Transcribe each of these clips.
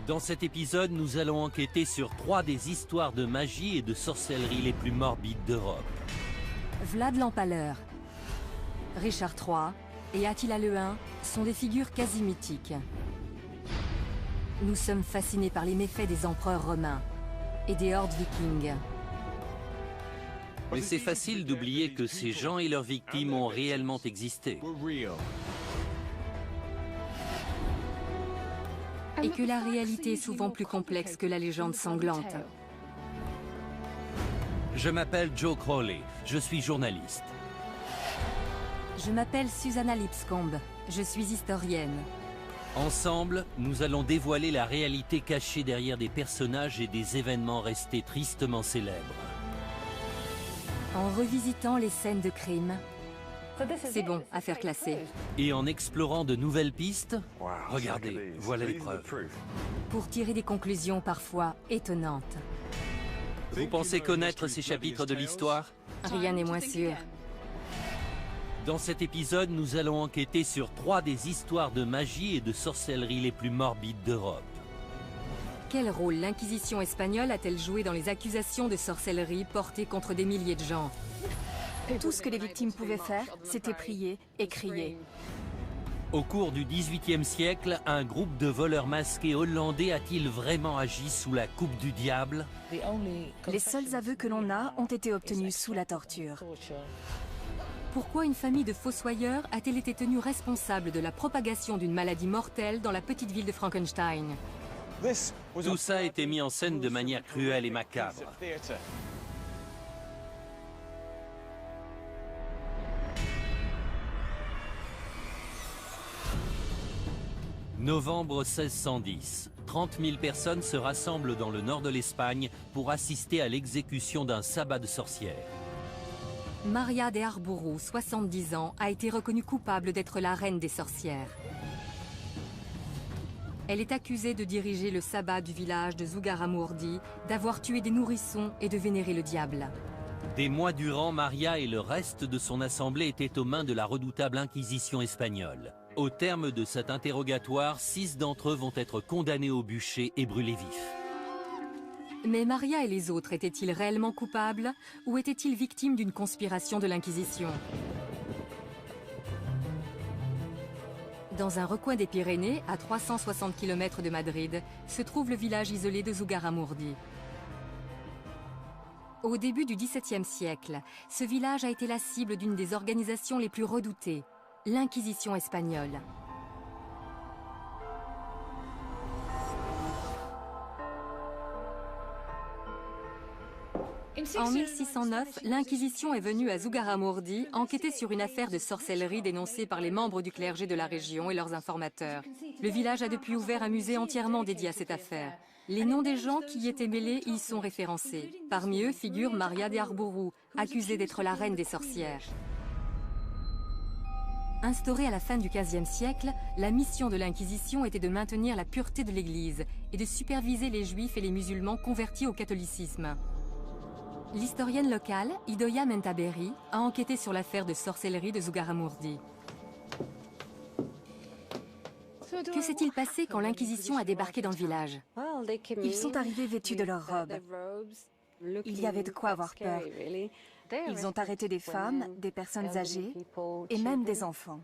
Dans cet épisode, nous allons enquêter sur 3 des histoires de magie et de sorcellerie les plus morbides d'Europe. Vlad l'Empaleur, Richard III et Attila le Hun sont des figures quasi mythiques. Nous sommes fascinés par les méfaits des empereurs romains et des hordes vikings. Mais c'est facile d'oublier que ces gens et leurs victimes ont réellement existé. Et que la réalité est souvent plus complexe que la légende sanglante. Je m'appelle Joe Crowley, je suis journaliste. Je m'appelle Susanna Lipscomb, je suis historienne. Ensemble, nous allons dévoiler la réalité cachée derrière des personnages et des événements restés tristement célèbres. En revisitant les scènes de crime, c'est bon, affaire classée. Et en explorant de nouvelles pistes, regardez, voilà les preuves. Pour tirer des conclusions parfois étonnantes. Vous pensez connaître ces chapitres de l'histoire? Rien n'est moins sûr. Dans cet épisode, nous allons enquêter sur 3 des histoires de magie et de sorcellerie les plus morbides d'Europe. Quel rôle l'Inquisition espagnole a-t-elle joué dans les accusations de sorcellerie portées contre des milliers de gens? Tout ce que les victimes pouvaient faire, c'était prier et crier. Au cours du XVIIIe siècle, un groupe de voleurs masqués hollandais a-t-il vraiment agi sous la coupe du diable? Les seuls aveux que l'on a ont été obtenus sous la torture. Pourquoi une famille de fossoyeurs a-t-elle été tenue responsable de la propagation d'une maladie mortelle dans la petite ville de Frankenstein? Tout ça a été mis en scène de manière cruelle et macabre. Novembre 1610. 30 000 personnes se rassemblent dans le nord de l'Espagne pour assister à l'exécution d'un sabbat de sorcières. Maria de Arbourou, 70 ans, a été reconnue coupable d'être la reine des sorcières. Elle est accusée de diriger le sabbat du village de Zugarramurdi, d'avoir tué des nourrissons et de vénérer le diable. Des mois durant, Maria et le reste de son assemblée étaient aux mains de la redoutable Inquisition espagnole. Au terme de cet interrogatoire, 6 d'entre eux vont être condamnés au bûcher et brûlés vifs. Mais Maria et les autres étaient-ils réellement coupables ou étaient-ils victimes d'une conspiration de l'Inquisition? Dans un recoin des Pyrénées, à 360 km de Madrid, se trouve le village isolé de Zugarramurdi. Au début du XVIIe siècle, ce village a été la cible d'une des organisations les plus redoutées, l'Inquisition espagnole. En 1609, l'Inquisition est venue à Zugarramurdi enquêter sur une affaire de sorcellerie dénoncée par les membres du clergé de la région et leurs informateurs. Le village a depuis ouvert un musée entièrement dédié à cette affaire. Les noms des gens qui y étaient mêlés y sont référencés. Parmi eux figure Maria de Arbourou, accusée d'être la reine des sorcières. Instaurée à la fin du XVe siècle, la mission de l'Inquisition était de maintenir la pureté de l'Église et de superviser les Juifs et les musulmans convertis au catholicisme. L'historienne locale, Idoia Mentaberi, a enquêté sur l'affaire de sorcellerie de Zugarramurdi. Que s'est-il passé quand l'Inquisition a débarqué dans le village? Ils sont arrivés vêtus de leurs robes. Il y avait de quoi avoir peur. Ils ont arrêté des femmes, des personnes âgées et même des enfants.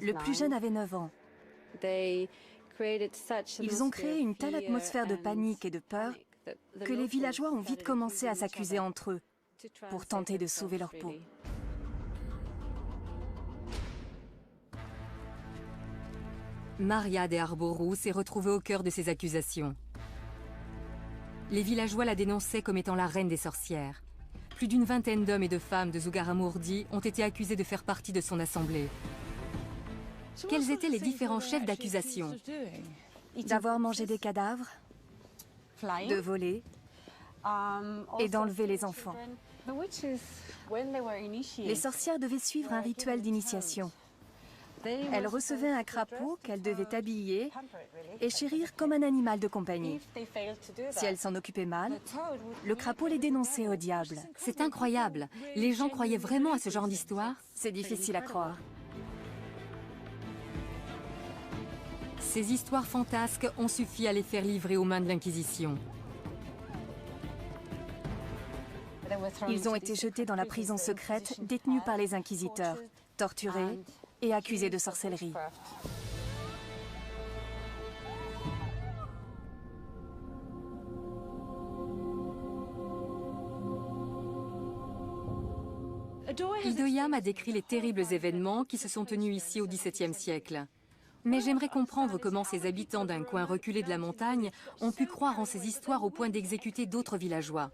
Le plus jeune avait 9 ans. Ils ont créé une telle atmosphère de panique et de peur que les villageois ont vite commencé à s'accuser entre eux pour tenter de sauver leur peau. Maria de Arbourou s'est retrouvée au cœur de ces accusations. Les villageois la dénonçaient comme étant la reine des sorcières. Plus d'une vingtaine d'hommes et de femmes de Zugarramurdi ont été accusés de faire partie de son assemblée. Quels étaient les différents chefs d'accusation? D'avoir mangé des cadavres, de voler et d'enlever les enfants. Les sorcières devaient suivre un rituel d'initiation. Elles recevaient un crapaud qu'elles devaient habiller et chérir comme un animal de compagnie. Si elles s'en occupaient mal, le crapaud les dénonçait au diable. C'est incroyable. Les gens croyaient vraiment à ce genre d'histoire? C'est difficile à croire. Ces histoires fantasques ont suffi à les faire livrer aux mains de l'Inquisition. Ils ont été jetés dans la prison secrète détenue par les inquisiteurs, torturés et accusés de sorcellerie. Idoyam a décrit les terribles événements qui se sont tenus ici au XVIIe siècle. Mais j'aimerais comprendre comment ces habitants d'un coin reculé de la montagne ont pu croire en ces histoires au point d'exécuter d'autres villageois.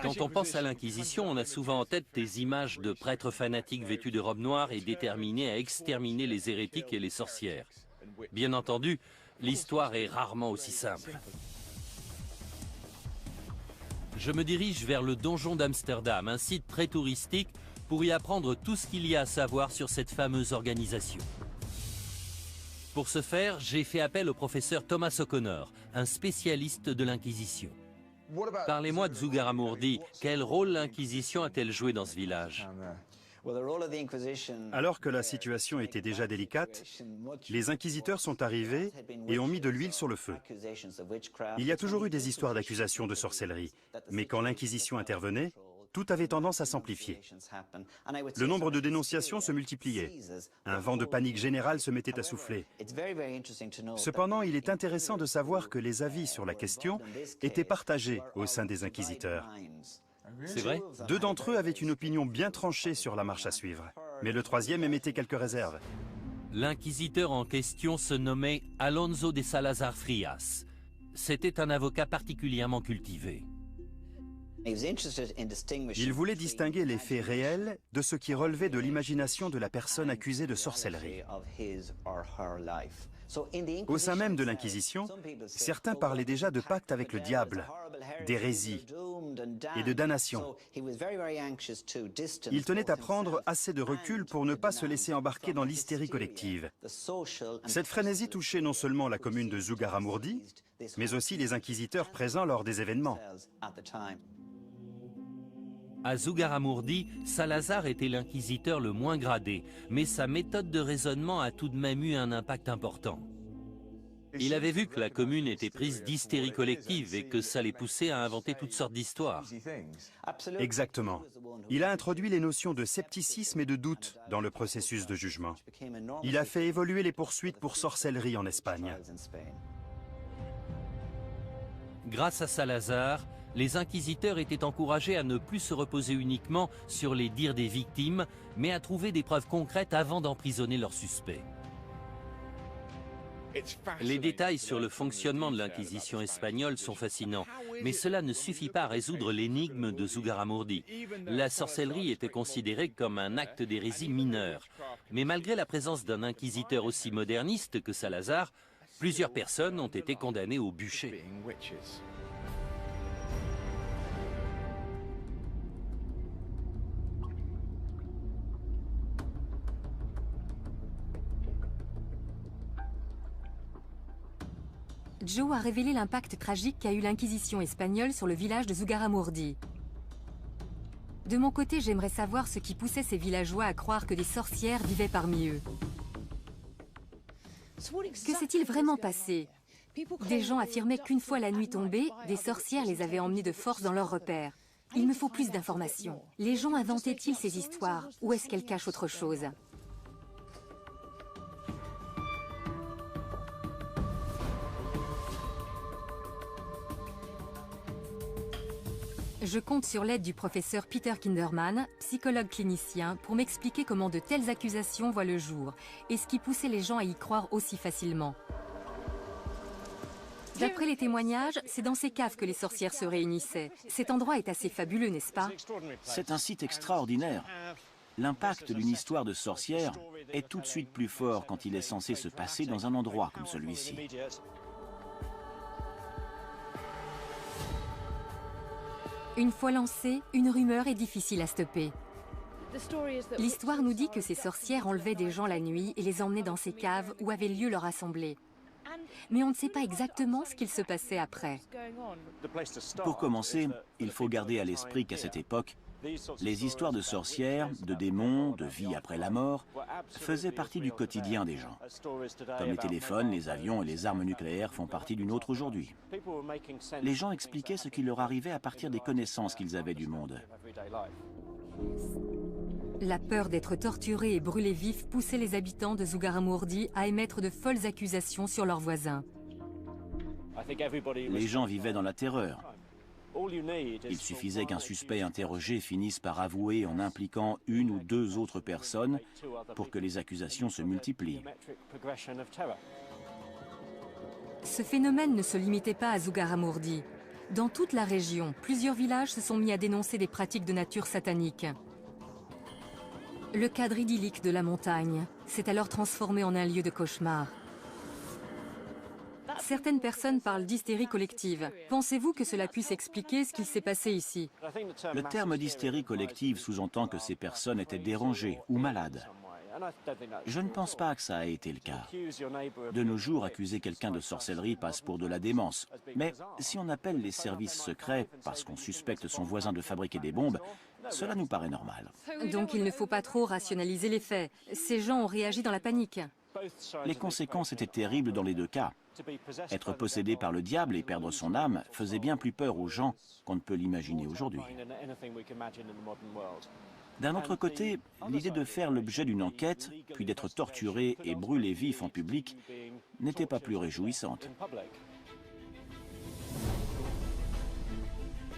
Quand on pense à l'Inquisition, on a souvent en tête des images de prêtres fanatiques vêtus de robes noires et déterminés à exterminer les hérétiques et les sorcières. Bien entendu, l'histoire est rarement aussi simple. Je me dirige vers le donjon d'Amsterdam, un site très touristique, pour y apprendre tout ce qu'il y a à savoir sur cette fameuse organisation. Pour ce faire, j'ai fait appel au professeur Thomas O'Connor, un spécialiste de l'Inquisition. Parlez-moi de Zugarramurdi. Quel rôle l'Inquisition a-t-elle joué dans ce village? Alors que la situation était déjà délicate, les inquisiteurs sont arrivés et ont mis de l'huile sur le feu. Il y a toujours eu des histoires d'accusations de sorcellerie, mais quand l'Inquisition intervenait, tout avait tendance à s'amplifier. Le nombre de dénonciations se multipliait. Un vent de panique générale se mettait à souffler. Cependant, il est intéressant de savoir que les avis sur la question étaient partagés au sein des inquisiteurs. C'est vrai? 2 d'entre eux avaient une opinion bien tranchée sur la marche à suivre, mais le 3e émettait quelques réserves. L'inquisiteur en question se nommait Alonso de Salazar Frias. C'était un avocat particulièrement cultivé. Il voulait distinguer les faits réels de ce qui relevait de l'imagination de la personne accusée de sorcellerie. Au sein même de l'Inquisition, certains parlaient déjà de pacte avec le diable, d'hérésie et de damnation. Il tenait à prendre assez de recul pour ne pas se laisser embarquer dans l'hystérie collective. Cette frénésie touchait non seulement la commune de Zugarramurdi, mais aussi les inquisiteurs présents lors des événements. À Zugarramurdi, Salazar était l'inquisiteur le moins gradé, mais sa méthode de raisonnement a tout de même eu un impact important. Il avait vu que la commune était prise d'hystérie collective et que ça les poussait à inventer toutes sortes d'histoires. Exactement. Il a introduit les notions de scepticisme et de doute dans le processus de jugement. Il a fait évoluer les poursuites pour sorcellerie en Espagne. Grâce à Salazar, les inquisiteurs étaient encouragés à ne plus se reposer uniquement sur les dires des victimes, mais à trouver des preuves concrètes avant d'emprisonner leurs suspects. Les détails sur le fonctionnement de l'Inquisition espagnole sont fascinants, mais cela ne suffit pas à résoudre l'énigme de Zugarramurdi. La sorcellerie était considérée comme un acte d'hérésie mineur. Mais malgré la présence d'un inquisiteur aussi moderniste que Salazar, plusieurs personnes ont été condamnées au bûcher. Joe a révélé l'impact tragique qu'a eu l'Inquisition espagnole sur le village de Zugarramurdi. De mon côté, j'aimerais savoir ce qui poussait ces villageois à croire que des sorcières vivaient parmi eux. Que s'est-il vraiment passé? Des gens affirmaient qu'une fois la nuit tombée, des sorcières les avaient emmenés de force dans leurs repères. Il me faut plus d'informations. Les gens inventaient-ils ces histoires, ou est-ce qu'elles cachent autre chose? Je compte sur l'aide du professeur Peter Kinderman, psychologue clinicien, pour m'expliquer comment de telles accusations voient le jour et ce qui poussait les gens à y croire aussi facilement. D'après les témoignages, c'est dans ces caves que les sorcières se réunissaient. Cet endroit est assez fabuleux, n'est-ce pas? C'est un site extraordinaire. L'impact d'une histoire de sorcière est tout de suite plus fort quand il est censé se passer dans un endroit comme celui-ci. Une fois lancée, une rumeur est difficile à stopper. L'histoire nous dit que ces sorcières enlevaient des gens la nuit et les emmenaient dans ces caves où avait lieu leur assemblée. mais on ne sait pas exactement ce qu'il se passait après. Pour commencer, il faut garder à l'esprit qu'à cette époque, les histoires de sorcières, de démons, de vie après la mort faisaient partie du quotidien des gens. Comme les téléphones, les avions et les armes nucléaires font partie du nôtre aujourd'hui. Les gens expliquaient ce qui leur arrivait à partir des connaissances qu'ils avaient du monde. La peur d'être torturés et brûlés vifs poussait les habitants de Zugarramurdi à émettre de folles accusations sur leurs voisins. Les gens vivaient dans la terreur. Il suffisait qu'un suspect interrogé finisse par avouer en impliquant une ou deux autres personnes pour que les accusations se multiplient. Ce phénomène ne se limitait pas à Zugarramurdi. Dans toute la région, plusieurs villages se sont mis à dénoncer des pratiques de nature satanique. Le cadre idyllique de la montagne s'est alors transformé en un lieu de cauchemar. Certaines personnes parlent d'hystérie collective. Pensez-vous que cela puisse expliquer ce qu'il s'est passé ici? Le terme d'hystérie collective sous-entend que ces personnes étaient dérangées ou malades. Je ne pense pas que ça ait été le cas. De nos jours, accuser quelqu'un de sorcellerie passe pour de la démence. Mais si on appelle les services secrets parce qu'on suspecte son voisin de fabriquer des bombes, cela nous paraît normal. Donc il ne faut pas trop rationaliser les faits. Ces gens ont réagi dans la panique. Les conséquences étaient terribles dans les deux cas. Être possédé par le diable et perdre son âme faisait bien plus peur aux gens qu'on ne peut l'imaginer aujourd'hui. D'un autre côté, l'idée de faire l'objet d'une enquête, puis d'être torturé et brûlé vif en public, n'était pas plus réjouissante.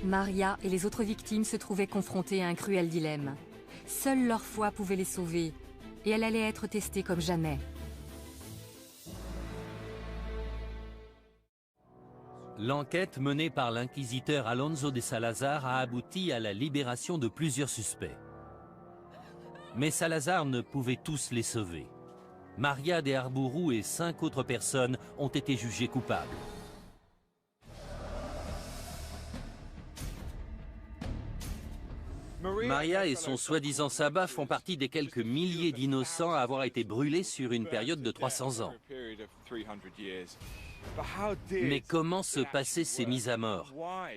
Maria et les autres victimes se trouvaient confrontées à un cruel dilemme. Seule leur foi pouvait les sauver, et elle allait être testée comme jamais. L'enquête menée par l'inquisiteur Alonso de Salazar a abouti à la libération de plusieurs suspects. Mais Salazar ne pouvait tous les sauver. Maria de Arbourou et 5 autres personnes ont été jugées coupables. Maria et son soi-disant sabbat font partie des quelques milliers d'innocents à avoir été brûlés sur une période de 300 ans. Mais comment se passaient ces mises à mort?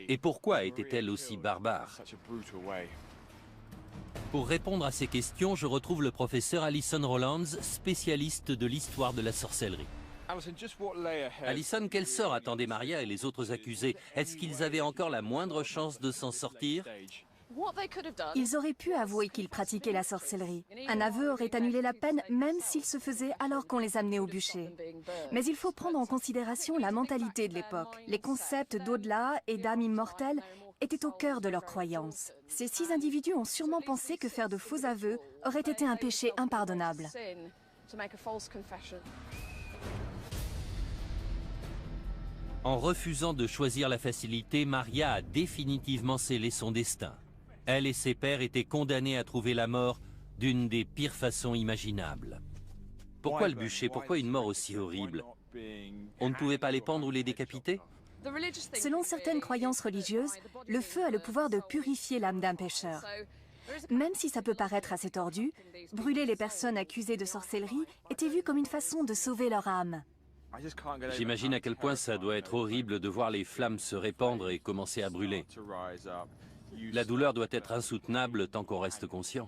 Et pourquoi étaient-elles aussi barbares? Pour répondre à ces questions, je retrouve le professeur Alison Rowlands, spécialiste de l'histoire de la sorcellerie. Alison, quel sort attendaient Maria et les autres accusés? Est-ce qu'ils avaient encore la moindre chance de s'en sortir? Ils auraient pu avouer qu'ils pratiquaient la sorcellerie. Un aveu aurait annulé la peine, même s'il se faisait alors qu'on les amenait au bûcher. Mais il faut prendre en considération la mentalité de l'époque. Les concepts d'au-delà et d'âme immortelle étaient au cœur de leurs croyances. Ces 6 individus ont sûrement pensé que faire de faux aveux aurait été un péché impardonnable. En refusant de choisir la facilité, Maria a définitivement scellé son destin. Elle et ses pairs étaient condamnés à trouver la mort d'une des pires façons imaginables. Pourquoi le bûcher? Pourquoi une mort aussi horrible? On ne pouvait pas les pendre ou les décapiter? Selon certaines croyances religieuses, le feu a le pouvoir de purifier l'âme d'un pécheur. Même si ça peut paraître assez tordu, brûler les personnes accusées de sorcellerie était vu comme une façon de sauver leur âme. J'imagine à quel point ça doit être horrible de voir les flammes se répandre et commencer à brûler. La douleur doit être insoutenable tant qu'on reste conscient.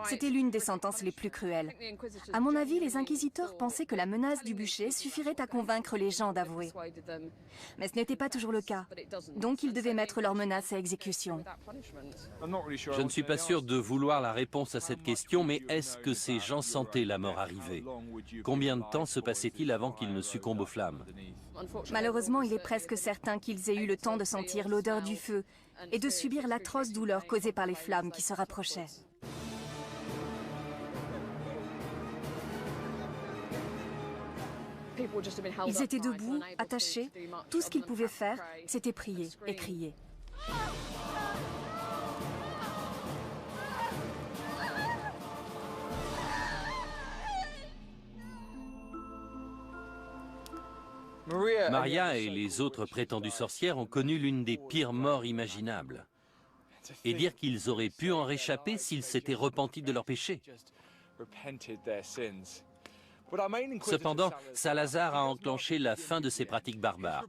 C'était l'une des sentences les plus cruelles. À mon avis, les inquisiteurs pensaient que la menace du bûcher suffirait à convaincre les gens d'avouer. Mais ce n'était pas toujours le cas. Donc ils devaient mettre leurs menaces à exécution. Je ne suis pas sûr de vouloir la réponse à cette question, mais est-ce que ces gens sentaient la mort arriver? Combien de temps se passait-il avant qu'ils ne succombent aux flammes? Malheureusement, il est presque certain qu'ils aient eu le temps de sentir l'odeur du feu et de subir l'atroce douleur causée par les flammes qui se rapprochaient. Ils étaient debout, attachés. Tout ce qu'ils pouvaient faire, c'était prier et crier. Maria et les autres prétendues sorcières ont connu l'une des pires morts imaginables. Et dire qu'ils auraient pu en réchapper s'ils s'étaient repentis de leurs péchés. Cependant, Salazar a enclenché la fin de ces pratiques barbares.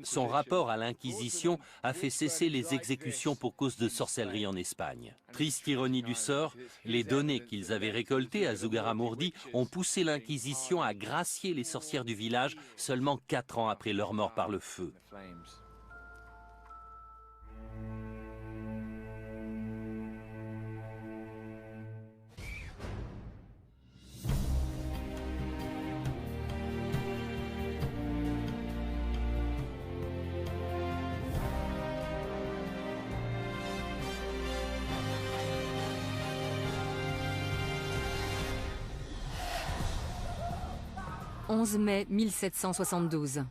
Son rapport à l'Inquisition a fait cesser les exécutions pour cause de sorcellerie en Espagne. Triste ironie du sort, les données qu'ils avaient récoltées à Zugarramurdi ont poussé l'Inquisition à gracier les sorcières du village seulement 4 ans après leur mort par le feu. « 11 mai 1772.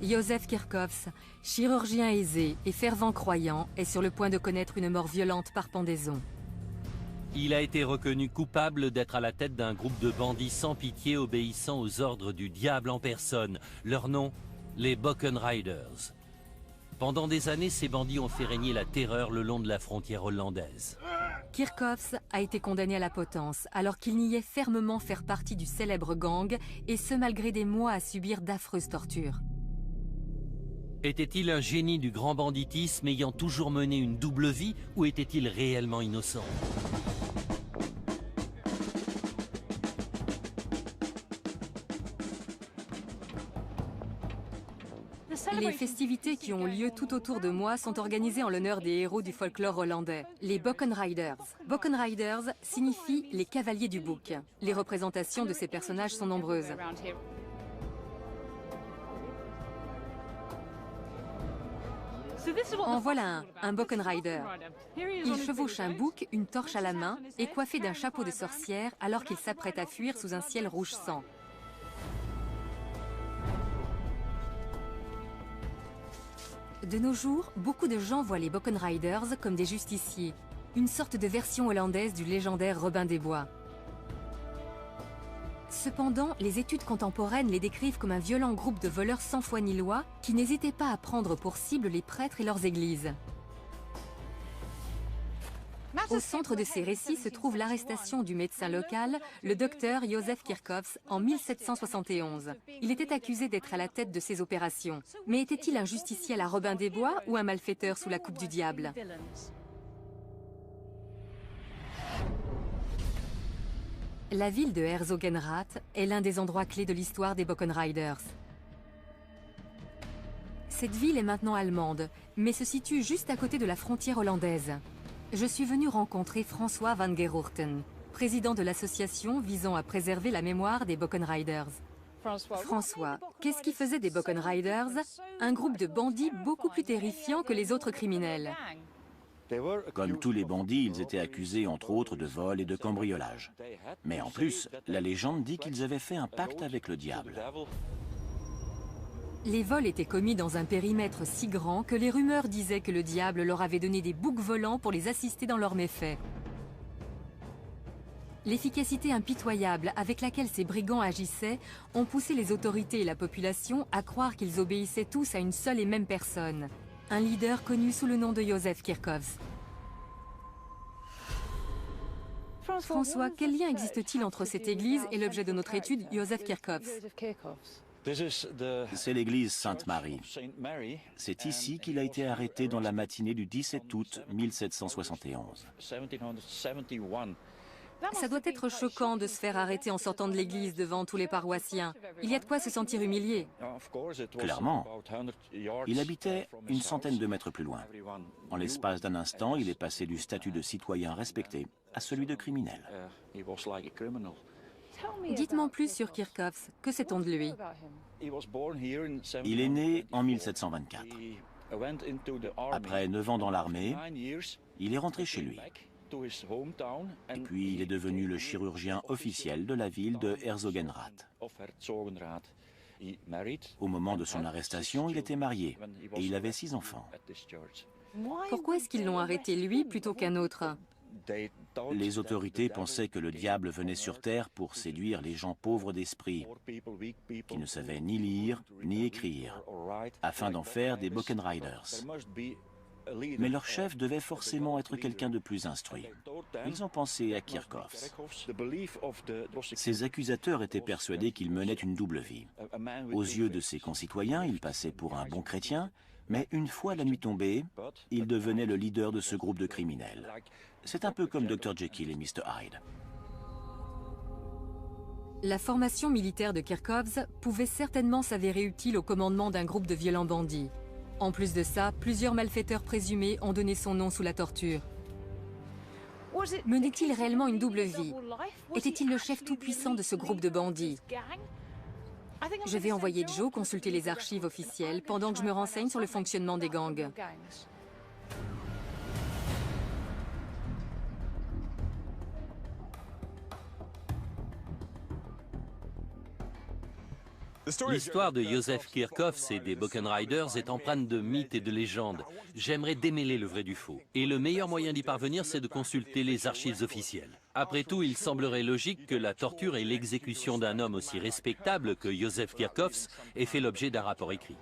Józef Kirchhoffs, chirurgien aisé et fervent croyant, est sur le point de connaître une mort violente par pendaison. Il a été reconnu coupable d'être à la tête d'un groupe de bandits sans pitié obéissant aux ordres du diable en personne. Leur nom, les Bockenriders. Pendant des années, ces bandits ont fait régner la terreur le long de la frontière hollandaise. Kirchhoffs a été condamné à la potence alors qu'il niait fermement faire partie du célèbre gang, et ce malgré des mois à subir d'affreuses tortures. Était-il un génie du grand banditisme ayant toujours mené une double vie, ou était-il réellement innocent ? Les festivités qui ont lieu tout autour de moi sont organisées en l'honneur des héros du folklore hollandais, les Bockenriders. Bockenriders signifie les cavaliers du bouc. Les représentations de ces personnages sont nombreuses. En voilà un Bockenrider. Il chevauche un bouc, une torche à la main et coiffé d'un chapeau de sorcière alors qu'il s'apprête à fuir sous un ciel rouge sang. De nos jours, beaucoup de gens voient les Bockenriders comme des justiciers, une sorte de version hollandaise du légendaire Robin des Bois. Cependant, les études contemporaines les décrivent comme un violent groupe de voleurs sans foi ni loi qui n'hésitaient pas à prendre pour cible les prêtres et leurs églises. Au centre de ces récits se trouve l'arrestation du médecin local, le docteur Józef Kirchhoffs, en 1771. Il était accusé d'être à la tête de ces opérations. Mais était-il un justicier à la Robin des Bois ou un malfaiteur sous la coupe du diable ? La ville de Herzogenrath est l'un des endroits clés de l'histoire des Bockenriders. Cette ville est maintenant allemande, mais se situe juste à côté de la frontière hollandaise. Je suis venu rencontrer François van Geroorten, président de l'association visant à préserver la mémoire des Bockenriders. François, qu'est-ce qui faisait des Bockenriders un groupe de bandits beaucoup plus terrifiant que les autres criminels? Comme tous les bandits, ils étaient accusés entre autres de vol et de cambriolage. Mais en plus, la légende dit qu'ils avaient fait un pacte avec le diable. Les vols étaient commis dans un périmètre si grand que les rumeurs disaient que le diable leur avait donné des boucs volants pour les assister dans leurs méfaits. L'efficacité impitoyable avec laquelle ces brigands agissaient ont poussé les autorités et la population à croire qu'ils obéissaient tous à une seule et même personne, un leader connu sous le nom de Józef Kirchhoffs. François, quel lien existe-t-il entre cette église et l'objet de notre étude, Józef Kirchhoffs? C'est l'église Sainte-Marie. C'est ici qu'il a été arrêté dans la matinée du 17 août 1771. Ça doit être choquant de se faire arrêter en sortant de l'église devant tous les paroissiens. Il y a de quoi se sentir humilié. Clairement. Il habitait une centaine de mètres plus loin. En l'espace d'un instant, il est passé du statut de citoyen respecté à celui de criminel. Dites-moi plus sur Kirchhoffs. Que sait-on de lui? Il est né en 1724. Après 9 ans dans l'armée, il est rentré chez lui. Et puis il est devenu le chirurgien officiel de la ville de Herzogenrath. Au moment de son arrestation, il était marié et il avait 6 enfants. Pourquoi est-ce qu'ils l'ont arrêté lui plutôt qu'un autre? Les autorités pensaient que le diable venait sur terre pour séduire les gens pauvres d'esprit, qui ne savaient ni lire ni écrire, afin d'en faire des Bockenriders. Mais leur chef devait forcément être quelqu'un de plus instruit. Ils ont pensé à Kirchhoffs. Ses accusateurs étaient persuadés qu'il menait une double vie. Aux yeux de ses concitoyens, il passait pour un bon chrétien, mais une fois la nuit tombée, il devenait le leader de ce groupe de criminels. C'est un peu comme Dr. Jekyll et Mr. Hyde. La formation militaire de Kirchhoffs pouvait certainement s'avérer utile au commandement d'un groupe de violents bandits. En plus de ça, plusieurs malfaiteurs présumés ont donné son nom sous la torture. Menait-il réellement une double vie? Était-il le chef tout-puissant de ce groupe de bandits? Je vais envoyer Joe consulter les archives officielles pendant que je me renseigne sur le fonctionnement des gangs. L'histoire de Joseph Kirchhoffs et des Buchan Riders est empreinte de mythes et de légendes. J'aimerais démêler le vrai du faux. Et le meilleur moyen d'y parvenir, c'est de consulter les archives officielles. Après tout, il semblerait logique que la torture et l'exécution d'un homme aussi respectable que Joseph Kirchhoffs aient fait l'objet d'un rapport écrit.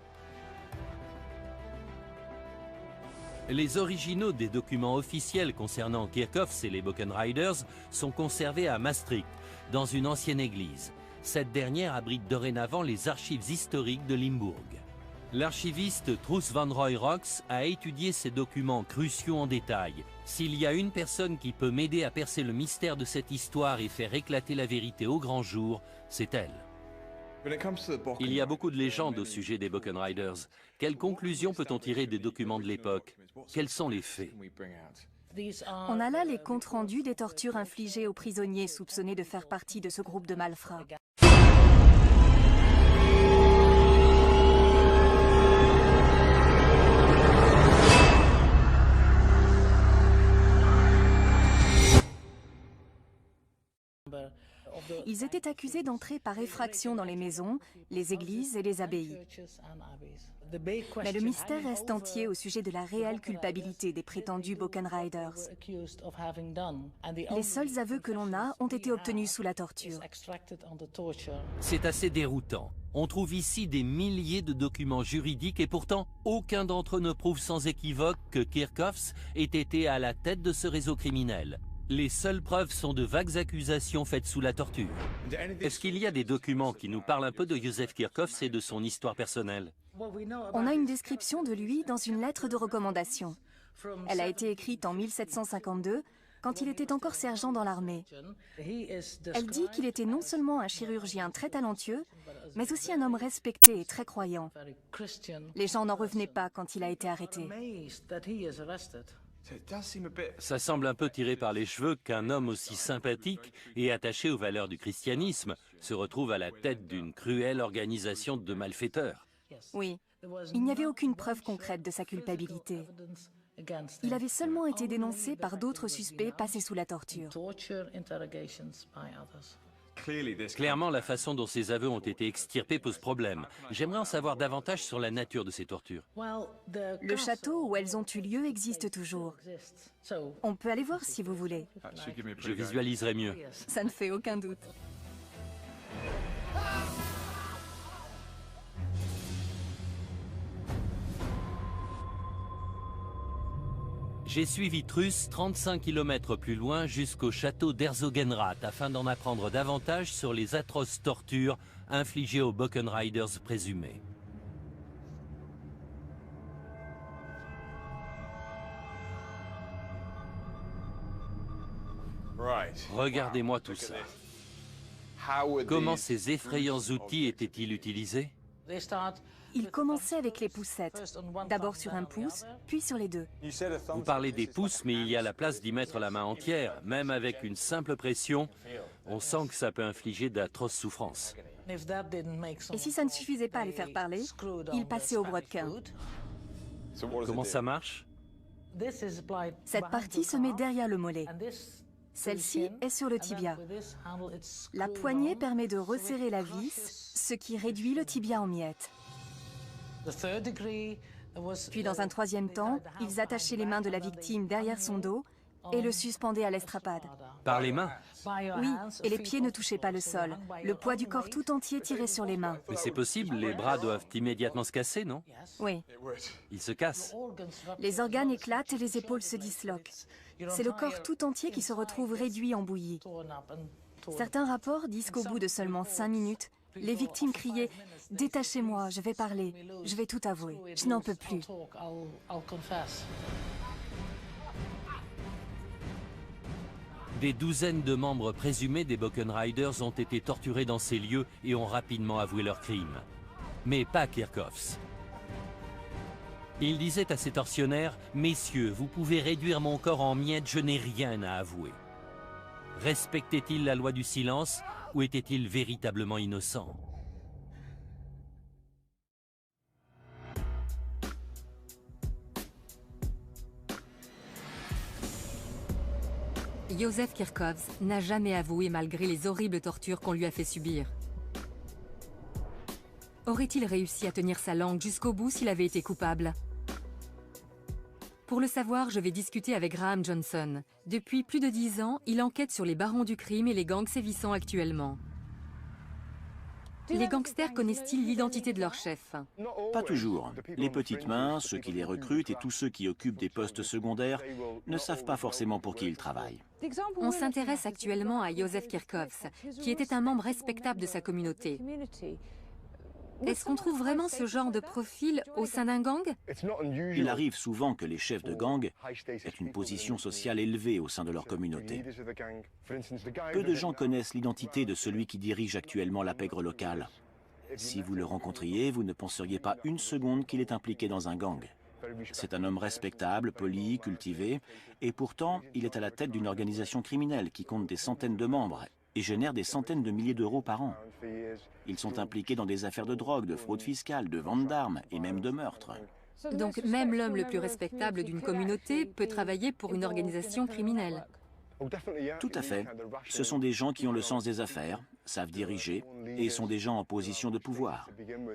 Les originaux des documents officiels concernant Kirchhoffs et les Buchan Riders sont conservés à Maastricht, dans une ancienne église. Cette dernière abrite dorénavant les archives historiques de Limbourg. L'archiviste Truus van Roy-Rox a étudié ces documents cruciaux en détail. S'il y a une personne qui peut m'aider à percer le mystère de cette histoire et faire éclater la vérité au grand jour, c'est elle. Il y a beaucoup de légendes au sujet des Buchan Riders. Quelles conclusions peut-on tirer des documents de l'époque? Quels sont les faits? On a là les comptes rendus des tortures infligées aux prisonniers soupçonnés de faire partie de ce groupe de malfrats. Ils étaient accusés d'entrer par effraction dans les maisons, les églises et les abbayes. Mais le mystère reste entier au sujet de la réelle culpabilité des prétendus Buchan Riders. Les seuls aveux que l'on a ont été obtenus sous la torture. C'est assez déroutant. On trouve ici des milliers de documents juridiques et pourtant aucun d'entre eux ne prouve sans équivoque que Kirchhoffs ait été à la tête de ce réseau criminel. Les seules preuves sont de vagues accusations faites sous la torture. Est-ce qu'il y a des documents qui nous parlent un peu de Joseph Kirchhoffs et de son histoire personnelle? On a une description de lui dans une lettre de recommandation. Elle a été écrite en 1752, quand il était encore sergent dans l'armée. Elle dit qu'il était non seulement un chirurgien très talentueux, mais aussi un homme respecté et très croyant. Les gens n'en revenaient pas quand il a été arrêté. Ça semble un peu tiré par les cheveux qu'un homme aussi sympathique et attaché aux valeurs du christianisme se retrouve à la tête d'une cruelle organisation de malfaiteurs. Oui, il n'y avait aucune preuve concrète de sa culpabilité. Il avait seulement été dénoncé par d'autres suspects passés sous la torture. Clairement, la façon dont ces aveux ont été extirpés pose problème. J'aimerais en savoir davantage sur la nature de ces tortures. Le château où elles ont eu lieu existe toujours. On peut aller voir si vous voulez. Je visualiserai mieux. Ça ne fait aucun doute. J'ai suivi Truus 35 km plus loin jusqu'au château d'Herzogenrath afin d'en apprendre davantage sur les atroces tortures infligées aux Buchan Riders présumés. Regardez-moi tout ça. Comment ces effrayants outils étaient-ils utilisés? Il commençait avec les poussettes, d'abord sur un pouce, puis sur les deux. Vous parlez des pouces, mais il y a la place d'y mettre la main entière. Même avec une simple pression, on sent que ça peut infliger d'atroces souffrances. Et si ça ne suffisait pas à les faire parler, il passait au brodequin. Comment ça marche? Cette partie se met derrière le mollet. Celle-ci est sur le tibia. La poignée permet de resserrer la vis, ce qui réduit le tibia en miettes. Puis dans un troisième temps, ils attachaient les mains de la victime derrière son dos et le suspendaient à l'estrapade. Par les mains? Oui, et les pieds ne touchaient pas le sol. Le poids du corps tout entier tirait sur les mains. Mais c'est possible, les bras doivent immédiatement se casser, non? Oui. Ils se cassent. Les organes éclatent et les épaules se disloquent. C'est le corps tout entier qui se retrouve réduit en bouillie. Certains rapports disent qu'au bout de seulement 5 minutes, les victimes criaient « Détachez-moi, je vais parler, je vais tout avouer, je n'en peux plus ». Des douzaines de membres présumés des Buchan Riders ont été torturés dans ces lieux et ont rapidement avoué leurs crimes. Mais pas Kirchhoffs. Il disait à ses tortionnaires « Messieurs, vous pouvez réduire mon corps en miettes, je n'ai rien à avouer ». Respectait-il la loi du silence ou était-il véritablement innocent? Józef Kirchhoffs n'a jamais avoué malgré les horribles tortures qu'on lui a fait subir. Aurait-il réussi à tenir sa langue jusqu'au bout s'il avait été coupable? Pour le savoir, je vais discuter avec Graham Johnson. Depuis plus de 10 ans, il enquête sur les barons du crime et les gangs sévissant actuellement. Les gangsters connaissent-ils l'identité de leur chef? Pas toujours. Les petites mains, ceux qui les recrutent et tous ceux qui occupent des postes secondaires ne savent pas forcément pour qui ils travaillent. On s'intéresse actuellement à Józef Kirchhoffs, qui était un membre respectable de sa communauté. Est-ce qu'on trouve vraiment ce genre de profil au sein d'un gang? Il arrive souvent que les chefs de gang aient une position sociale élevée au sein de leur communauté. Peu de gens connaissent l'identité de celui qui dirige actuellement la pègre locale. Si vous le rencontriez, vous ne penseriez pas une seconde qu'il est impliqué dans un gang. C'est un homme respectable, poli, cultivé, et pourtant, il est à la tête d'une organisation criminelle qui compte des centaines de membres et génère des centaines de milliers d'euros par an. Ils sont impliqués dans des affaires de drogue, de fraude fiscale, de vente d'armes et même de meurtre. Donc même l'homme le plus respectable d'une communauté peut travailler pour une organisation criminelle. Tout à fait. Ce sont des gens qui ont le sens des affaires, savent diriger et sont des gens en position de pouvoir.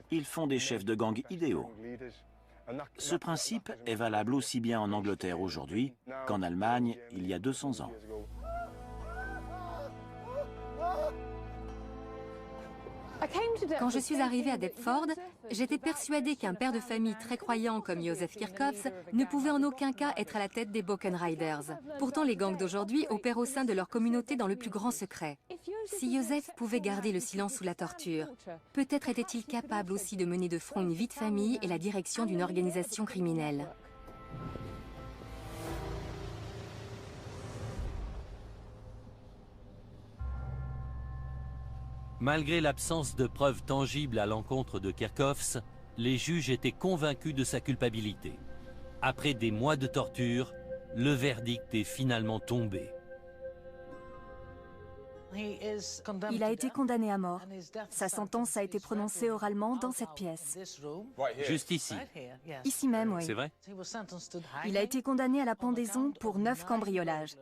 Ils font des chefs de gang idéaux. Ce principe est valable aussi bien en Angleterre aujourd'hui qu'en Allemagne il y a 200 ans. Quand je suis arrivée à Deptford, j'étais persuadée qu'un père de famille très croyant comme Józef Kirchhoffs ne pouvait en aucun cas être à la tête des Buchan Riders. Pourtant, les gangs d'aujourd'hui opèrent au sein de leur communauté dans le plus grand secret. Si Józef pouvait garder le silence sous la torture, peut-être était-il capable aussi de mener de front une vie de famille et la direction d'une organisation criminelle. Malgré l'absence de preuves tangibles à l'encontre de Kirchhoffs, les juges étaient convaincus de sa culpabilité. Après des mois de torture, le verdict est finalement tombé. Il a été condamné à mort. Sa sentence a été prononcée oralement dans cette pièce. Juste ici. Ici même, oui. C'est vrai? Il a été condamné à la pendaison pour 9 cambriolages.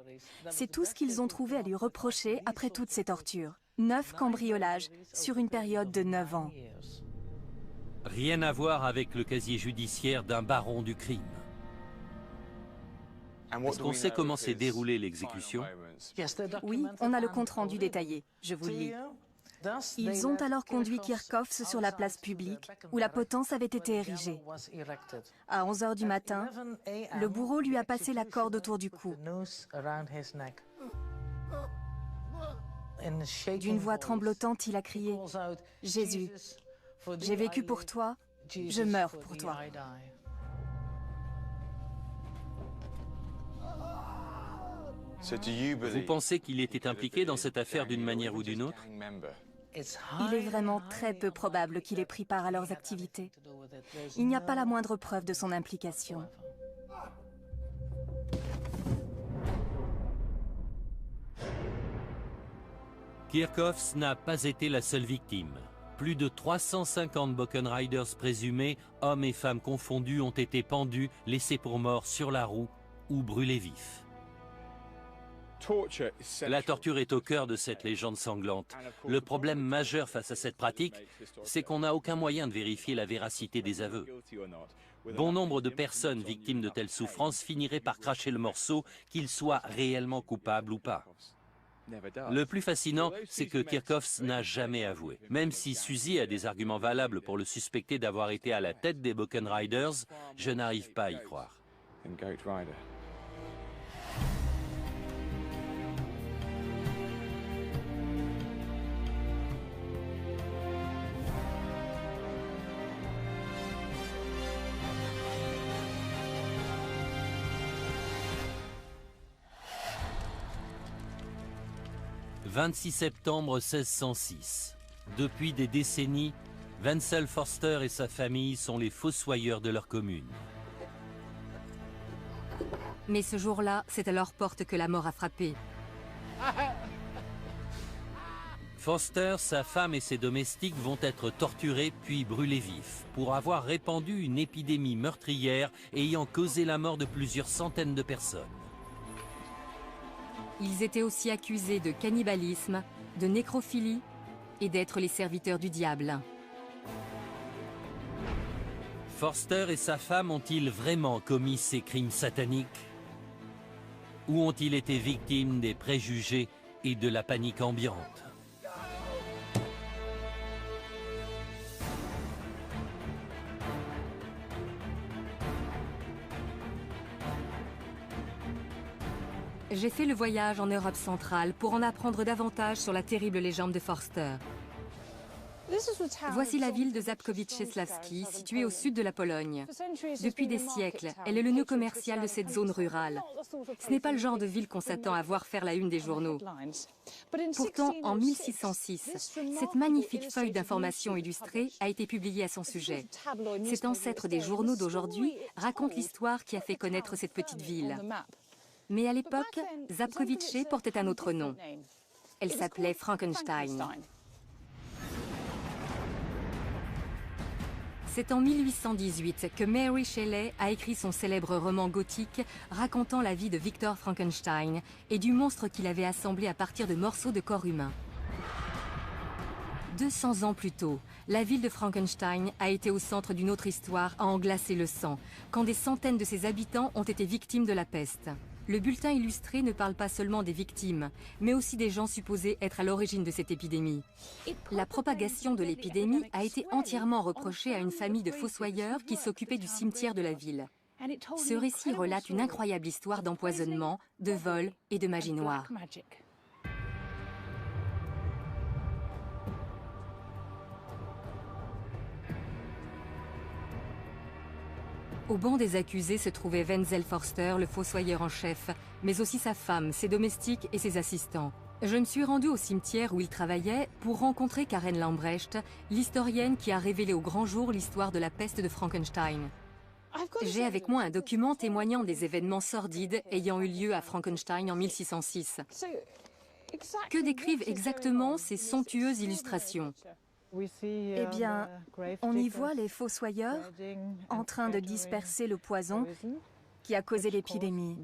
C'est tout ce qu'ils ont trouvé à lui reprocher après toutes ces tortures. 9 cambriolages sur une période de 9 ans. Rien à voir avec le casier judiciaire d'un baron du crime. Est-ce qu'on sait comment s'est déroulée l'exécution? Oui, on a le compte-rendu détaillé. Je vous le lis. Ils ont alors conduit Kirchhoffs sur la place publique où la potence avait été érigée. À 11 h du matin, le bourreau lui a passé la corde autour du cou. D'une voix tremblotante, il a crié « Jésus, j'ai vécu pour toi, je meurs pour toi ». Vous pensez qu'il était impliqué dans cette affaire d'une manière ou d'une autre? Il est vraiment très peu probable qu'il ait pris part à leurs activités. Il n'y a pas la moindre preuve de son implication. Kirchhoffs n'a pas été la seule victime. Plus de 350 Buchan Riders présumés, hommes et femmes confondus, ont été pendus, laissés pour morts sur la roue ou brûlés vifs. La torture est au cœur de cette légende sanglante. Le problème majeur face à cette pratique, c'est qu'on n'a aucun moyen de vérifier la véracité des aveux. Bon nombre de personnes victimes de telles souffrances finiraient par cracher le morceau, qu'ils soient réellement coupables ou pas. Le plus fascinant, c'est que Kirchhoffs n'a jamais avoué. Même si Suzy a des arguments valables pour le suspecter d'avoir été à la tête des Buchan Riders, je n'arrive pas à y croire. « 26 septembre 1606. Depuis des décennies, Wenzel Forster et sa famille sont les fossoyeurs de leur commune. Mais ce jour-là, c'est à leur porte que la mort a frappé. Forster, sa femme et ses domestiques vont être torturés puis brûlés vifs pour avoir répandu une épidémie meurtrière ayant causé la mort de plusieurs centaines de personnes. Ils étaient aussi accusés de cannibalisme, de nécrophilie et d'être les serviteurs du diable. Forster et sa femme ont-ils vraiment commis ces crimes sataniques? Ou ont-ils été victimes des préjugés et de la panique ambiante? J'ai fait le voyage en Europe centrale pour en apprendre davantage sur la terrible légende de Forster. Voici la ville de Żabkowice-Cieślawski, située au sud de la Pologne. Depuis des siècles, elle est le nœud commercial de cette zone rurale. Ce n'est pas le genre de ville qu'on s'attend à voir faire la une des journaux. Pourtant, en 1606, cette magnifique feuille d'information illustrée a été publiée à son sujet. Cet ancêtre des journaux d'aujourd'hui raconte l'histoire qui a fait connaître cette petite ville. Mais à l'époque, Żabkowice portait un autre nom. Elle s'appelait Frankenstein. C'est en 1818 que Mary Shelley a écrit son célèbre roman gothique racontant la vie de Victor Frankenstein et du monstre qu'il avait assemblé à partir de morceaux de corps humain. 200 ans plus tôt, la ville de Frankenstein a été au centre d'une autre histoire à en glacer le sang, quand des centaines de ses habitants ont été victimes de la peste. Le bulletin illustré ne parle pas seulement des victimes, mais aussi des gens supposés être à l'origine de cette épidémie. La propagation de l'épidémie a été entièrement reprochée à une famille de fossoyeurs qui s'occupait du cimetière de la ville. Ce récit relate une incroyable histoire d'empoisonnement, de vol et de magie noire. Au banc des accusés se trouvait Wenzel Forster, le fossoyeur en chef, mais aussi sa femme, ses domestiques et ses assistants. Je me suis rendue au cimetière où il travaillait pour rencontrer Karen Lambrecht, l'historienne qui a révélé au grand jour l'histoire de la peste de Frankenstein. J'ai avec moi un document témoignant des événements sordides ayant eu lieu à Frankenstein en 1606. Que décrivent exactement ces somptueuses illustrations ? Eh bien, on y voit les fossoyeurs en train de disperser le poison qui a causé l'épidémie.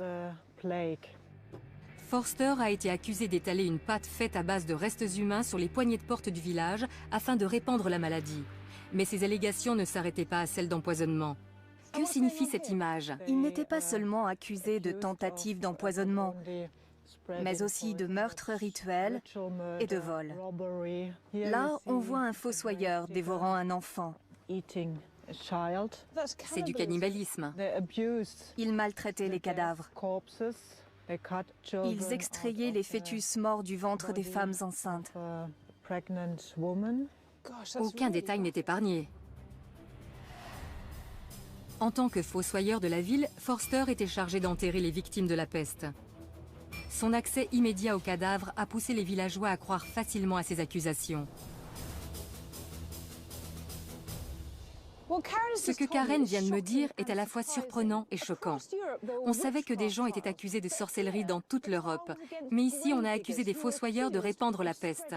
Forster a été accusé d'étaler une pâte faite à base de restes humains sur les poignées de porte du village afin de répandre la maladie. Mais ces allégations ne s'arrêtaient pas à celles d'empoisonnement. Que signifie cette image? Il n'était pas seulement accusé de tentative d'empoisonnement, mais aussi de meurtre rituel et de vol. Là, on voit un fossoyeur dévorant un enfant. C'est du cannibalisme. Ils maltraitaient les cadavres. Ils extrayaient les fœtus morts du ventre des femmes enceintes. Aucun détail n'est épargné. En tant que fossoyeur de la ville, Forster était chargé d'enterrer les victimes de la peste. Son accès immédiat aux cadavres a poussé les villageois à croire facilement à ses accusations. Ce que Karen vient de me dire est à la fois surprenant et choquant. On savait que des gens étaient accusés de sorcellerie dans toute l'Europe, mais ici on a accusé des fossoyeurs de répandre la peste.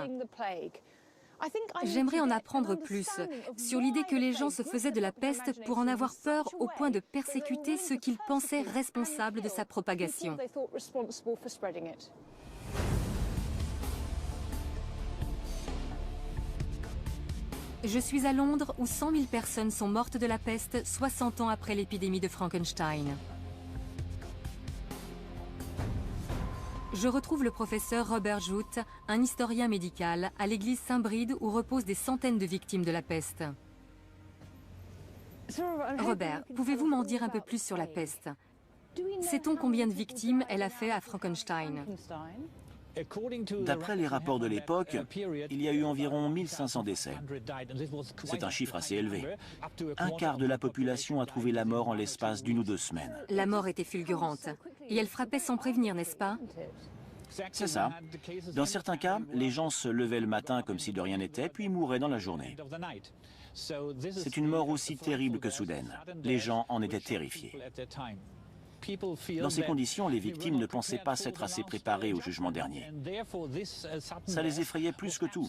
J'aimerais en apprendre plus sur l'idée que les gens se faisaient de la peste pour en avoir peur au point de persécuter ceux qu'ils pensaient responsables de sa propagation. Je suis à Londres où 100 000 personnes sont mortes de la peste 60 ans après l'épidémie de Frankenstein. Je retrouve le professeur Robert Jout, un historien médical, à l'église Saint-Bride où reposent des centaines de victimes de la peste. Robert, pouvez-vous m'en dire un peu plus sur la peste? Sait-on combien de victimes elle a fait à Frankenstein? D'après les rapports de l'époque, il y a eu environ 1500 décès. C'est un chiffre assez élevé. Un quart de la population a trouvé la mort en l'espace d'1 ou 2 semaines. La mort était fulgurante. Et elle frappait sans prévenir, n'est-ce pas? C'est ça. Dans certains cas, les gens se levaient le matin comme si de rien n'était, puis mouraient dans la journée. C'est une mort aussi terrible que soudaine. Les gens en étaient terrifiés. Dans ces conditions, les victimes ne pensaient pas s'être assez préparées au jugement dernier. Ça les effrayait plus que tout.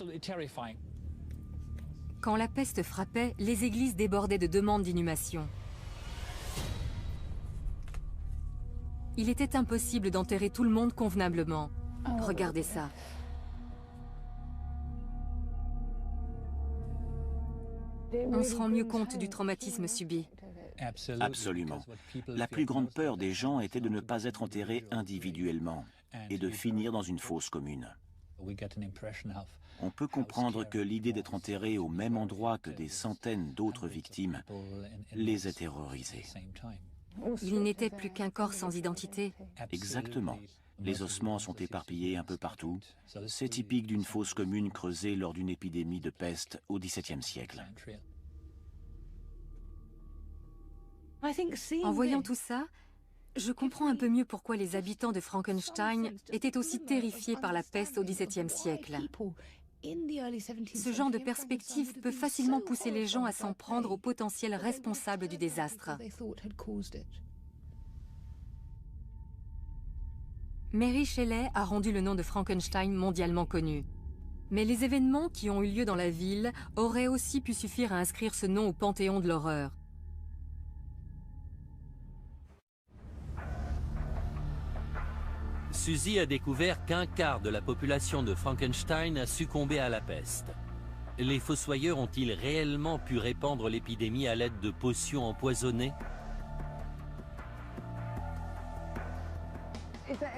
Quand la peste frappait, les églises débordaient de demandes d'inhumation. Il était impossible d'enterrer tout le monde convenablement. Regardez ça. On se rend mieux compte du traumatisme subi. Absolument. La plus grande peur des gens était de ne pas être enterrés individuellement et de finir dans une fosse commune. On peut comprendre que l'idée d'être enterré au même endroit que des centaines d'autres victimes les ait terrorisés. Il n'était plus qu'un corps sans identité. Exactement. Les ossements sont éparpillés un peu partout. C'est typique d'une fosse commune creusée lors d'une épidémie de peste au XVIIe siècle. En voyant tout ça, je comprends un peu mieux pourquoi les habitants de Frankenstein étaient aussi terrifiés par la peste au XVIIe siècle. Ce genre de perspective peut facilement pousser les gens à s'en prendre aux potentiels responsables du désastre. Mary Shelley a rendu le nom de Frankenstein mondialement connu. Mais les événements qui ont eu lieu dans la ville auraient aussi pu suffire à inscrire ce nom au panthéon de l'horreur. Suzy a découvert qu'un quart de la population de Frankenstein a succombé à la peste. Les fossoyeurs ont-ils réellement pu répandre l'épidémie à l'aide de potions empoisonnées?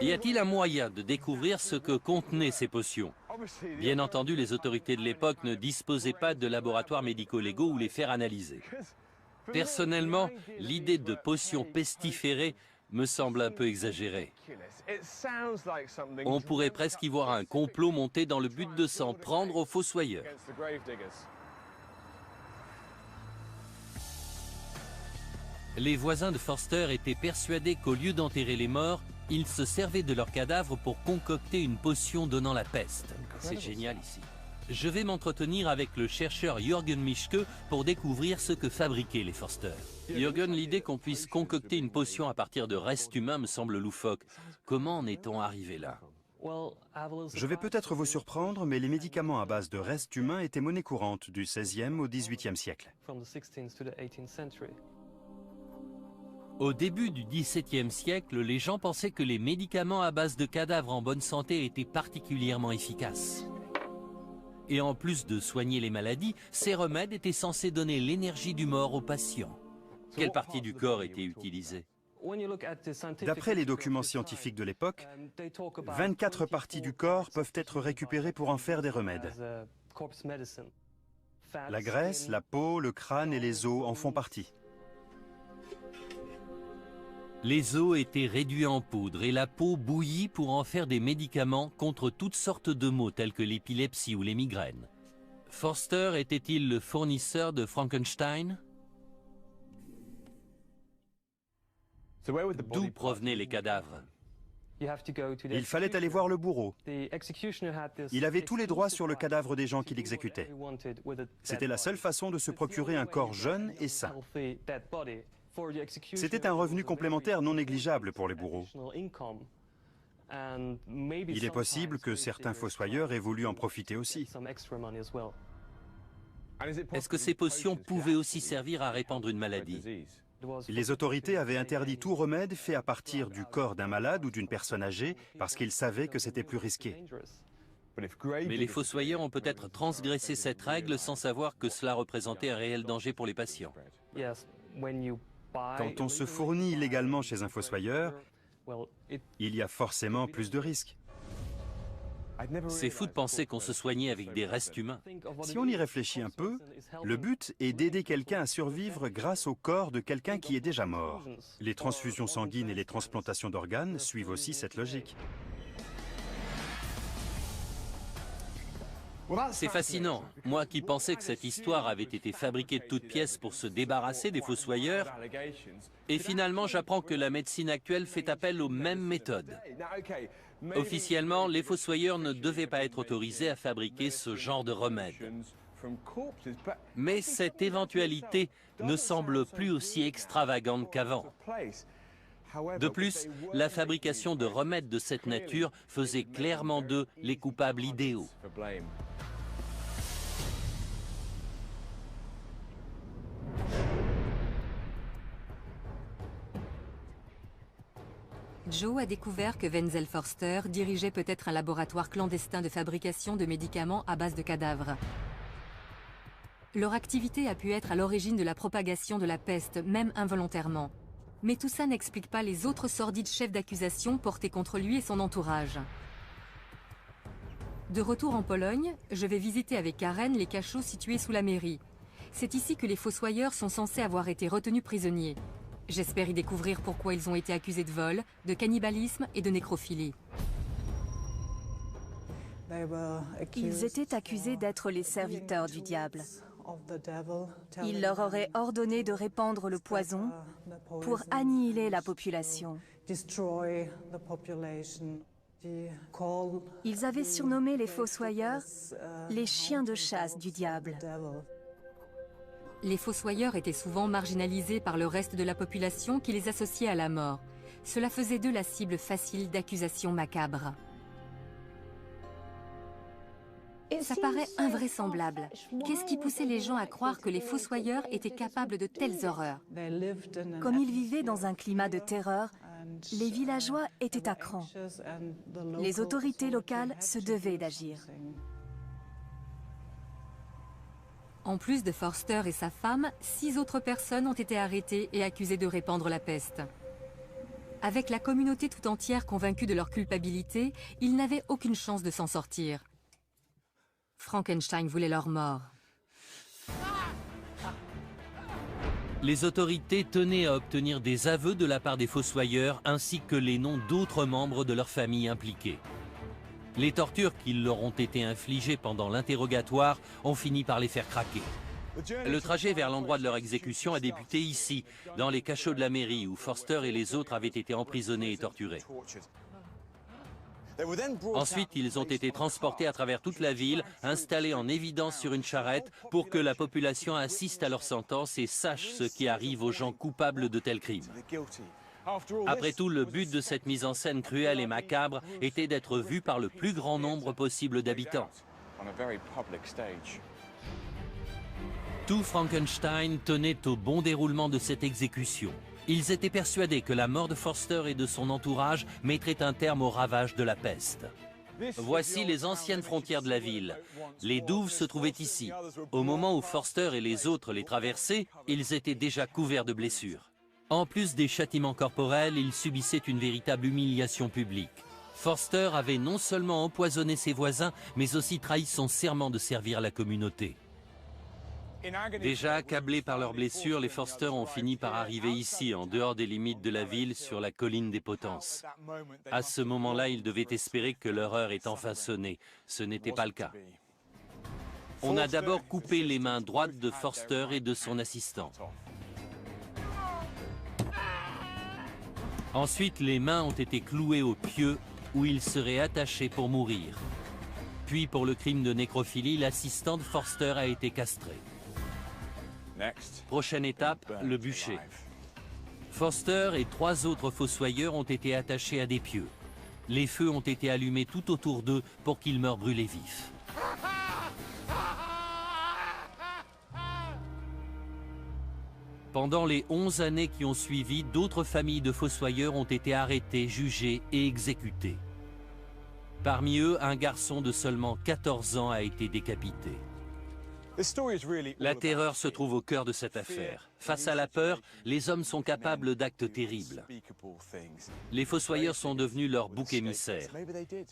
Y a-t-il un moyen de découvrir ce que contenaient ces potions? Bien entendu, les autorités de l'époque ne disposaient pas de laboratoires médico-légaux où les faire analyser. Personnellement, l'idée de potions pestiférées me semble un peu exagérée. On pourrait presque y voir un complot monté dans le but de s'en prendre aux fossoyeurs. Les voisins de Forster étaient persuadés qu'au lieu d'enterrer les morts, ils se servaient de leurs cadavres pour concocter une potion donnant la peste. C'est génial ici. Je vais m'entretenir avec le chercheur Jürgen Mischke pour découvrir ce que fabriquaient les Forster. Jürgen, l'idée qu'on puisse concocter une potion à partir de restes humains me semble loufoque. Comment en est-on arrivé là? Je vais peut-être vous surprendre, mais les médicaments à base de restes humains étaient monnaie courante du XVIe au XVIIIe siècle. Au début du XVIIe siècle, les gens pensaient que les médicaments à base de cadavres en bonne santé étaient particulièrement efficaces. Et en plus de soigner les maladies, ces remèdes étaient censés donner l'énergie du mort aux patients. Quelle partie du corps était utilisée? D'après les documents scientifiques de l'époque, 24 parties du corps peuvent être récupérées pour en faire des remèdes. La graisse, la peau, le crâne et les os en font partie. Les os étaient réduits en poudre et la peau bouillie pour en faire des médicaments contre toutes sortes de maux tels que l'épilepsie ou les migraines. Forster était-il le fournisseur de Frankenstein? D'où provenaient les cadavres? Il fallait aller voir le bourreau. Il avait tous les droits sur le cadavre des gens qu'il exécutait. C'était la seule façon de se procurer un corps jeune et sain. C'était un revenu complémentaire non négligeable pour les bourreaux. Il est possible que certains fossoyeurs aient voulu en profiter aussi. Est-ce que ces potions pouvaient aussi servir à répandre une maladie? Les autorités avaient interdit tout remède fait à partir du corps d'un malade ou d'une personne âgée parce qu'ils savaient que c'était plus risqué. Mais les fossoyeurs ont peut-être transgressé cette règle sans savoir que cela représentait un réel danger pour les patients. Quand on se fournit illégalement chez un fossoyeur, il y a forcément plus de risques. C'est fou de penser qu'on se soignait avec des restes humains. Si on y réfléchit un peu, le but est d'aider quelqu'un à survivre grâce au corps de quelqu'un qui est déjà mort. Les transfusions sanguines et les transplantations d'organes suivent aussi cette logique. C'est fascinant. Moi qui pensais que cette histoire avait été fabriquée de toutes pièces pour se débarrasser des fossoyeurs, et finalement j'apprends que la médecine actuelle fait appel aux mêmes méthodes. Officiellement, les fossoyeurs ne devaient pas être autorisés à fabriquer ce genre de remède. Mais cette éventualité ne semble plus aussi extravagante qu'avant. De plus, la fabrication de remèdes de cette nature faisait clairement d'eux les coupables idéaux. Joe a découvert que Wenzel Forster dirigeait peut-être un laboratoire clandestin de fabrication de médicaments à base de cadavres. Leur activité a pu être à l'origine de la propagation de la peste, même involontairement. Mais tout ça n'explique pas les autres sordides chefs d'accusation portés contre lui et son entourage. De retour en Pologne, je vais visiter avec Karen les cachots situés sous la mairie. C'est ici que les fossoyeurs sont censés avoir été retenus prisonniers. J'espère y découvrir pourquoi ils ont été accusés de vol, de cannibalisme et de nécrophilie. Ils étaient accusés d'être les serviteurs du diable. Il leur aurait ordonné de répandre le poison pour annihiler la population. Ils avaient surnommé les fossoyeurs les chiens de chasse du diable. Les fossoyeurs étaient souvent marginalisés par le reste de la population qui les associait à la mort. Cela faisait d'eux la cible facile d'accusations macabres. Ça paraît invraisemblable. Qu'est-ce qui poussait les gens à croire que les fossoyeurs étaient capables de telles horreurs? Comme ils vivaient dans un climat de terreur, les villageois étaient à cran. Les autorités locales se devaient d'agir. En plus de Forster et sa femme, 6 autres personnes ont été arrêtées et accusées de répandre la peste. Avec la communauté tout entière convaincue de leur culpabilité, ils n'avaient aucune chance de s'en sortir. Frankenstein voulait leur mort. Les autorités tenaient à obtenir des aveux de la part des fossoyeurs ainsi que les noms d'autres membres de leur famille impliqués. Les tortures qui leur ont été infligées pendant l'interrogatoire ont fini par les faire craquer. Le trajet vers l'endroit de leur exécution a débuté ici, dans les cachots de la mairie, où Forster et les autres avaient été emprisonnés et torturés. Ensuite, ils ont été transportés à travers toute la ville, installés en évidence sur une charrette pour que la population assiste à leur sentence et sache ce qui arrive aux gens coupables de tels crimes. Après tout, le but de cette mise en scène cruelle et macabre était d'être vu par le plus grand nombre possible d'habitants. Tout Frankenstein tenait au bon déroulement de cette exécution. Ils étaient persuadés que la mort de Forster et de son entourage mettrait un terme aux ravages de la peste. Voici les anciennes frontières de la ville. Les douves se trouvaient ici. Au moment où Forster et les autres les traversaient, ils étaient déjà couverts de blessures. En plus des châtiments corporels, ils subissaient une véritable humiliation publique. Forster avait non seulement empoisonné ses voisins, mais aussi trahi son serment de servir la communauté. Déjà accablés par leurs blessures, les Forster ont fini par arriver ici, en dehors des limites de la ville, sur la colline des Potences. À ce moment-là, ils devaient espérer que leur heure est enfin sonnée. Ce n'était pas le cas. On a d'abord coupé les mains droites de Forster et de son assistant. Ensuite, les mains ont été clouées au pieu où ils seraient attachés pour mourir. Puis, pour le crime de nécrophilie, l'assistant de Forster a été castré. Prochaine étape, le bûcher. Forster et 3 autres fossoyeurs ont été attachés à des pieux. Les feux ont été allumés tout autour d'eux pour qu'ils meurent brûlés vifs. Pendant les 11 années qui ont suivi, d'autres familles de fossoyeurs ont été arrêtées, jugées et exécutées. Parmi eux, un garçon de seulement 14 ans a été décapité. La terreur se trouve au cœur de cette affaire. Face à la peur, les hommes sont capables d'actes terribles. Les fossoyeurs sont devenus leur bouc émissaire.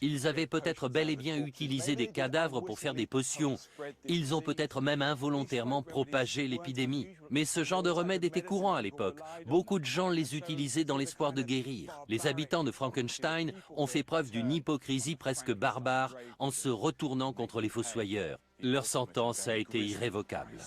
Ils avaient peut-être bel et bien utilisé des cadavres pour faire des potions. Ils ont peut-être même involontairement propagé l'épidémie. Mais ce genre de remède était courant à l'époque. Beaucoup de gens les utilisaient dans l'espoir de guérir. Les habitants de Frankenstein ont fait preuve d'une hypocrisie presque barbare en se retournant contre les fossoyeurs. Leur sentence a été irrévocable.